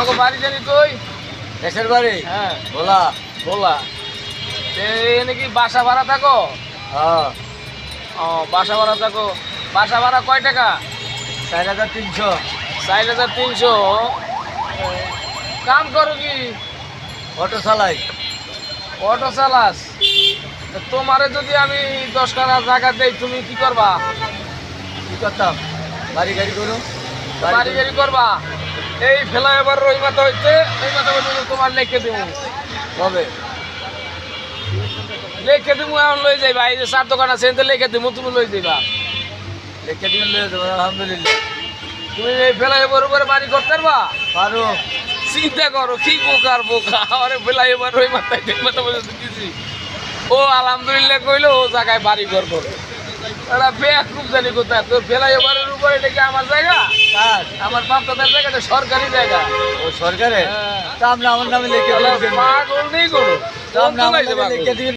তোমাকে বাড়ি জানি কই? দেশের বাড়ি হ্যাঁ ভোলা। বলা এনে কি বাসা ভাড়া থাকো? হ্যাঁ ও বাসা ভাড়া থাকো। বাসা ভাড়া কয় টাকা? 4300। 4300। কাম করো কি? অটো চালাই। অটো চালাস? তা তোমারে যদি আমি 10 টাকা জায়গা দেই তুমি কি করবা? কি করতাম? বাড়ি গাড়ি করু। বাড়ি গাড়ি করবা? এই ফেলা এবার ওই মাথা হইতে এই মাথা পর্যন্ত তোমার লিখে দেবো। কবে? লিখে দেবো এখন লই যাইবা। এই যে 4 দোকান আছে এতে লিখে দেবো তুমি লই যাইবা। লিখে দিন লয়ে যাবো আলহামদুলিল্লাহ। তুমি এই ফেলা এবার উপরে বাড়ি করতে পারবা? পারো। চিন্তা করো কি বোকার বোকা। আরে ফেলা এবার ওই মাথায় এই মাথা পর্যন্ত দিছি। ও আলহামদুলিল্লাহ কইলো ও জায়গায় বাড়ি করবো। ওরা ব্যাগ খুব জানি কোথায় তোর ফেলা এবারের উপরে এটা কি আমার জায়গা? কাজ আমার বাপ দাদার জায়গা, এটা সরকারি জায়গা। ও সরকারে। হ্যাঁ। তা আমরা আমার নামে লিখে দিন। পাগল নেই কোনো। তা আমরা আমার নামে লিখে দিন।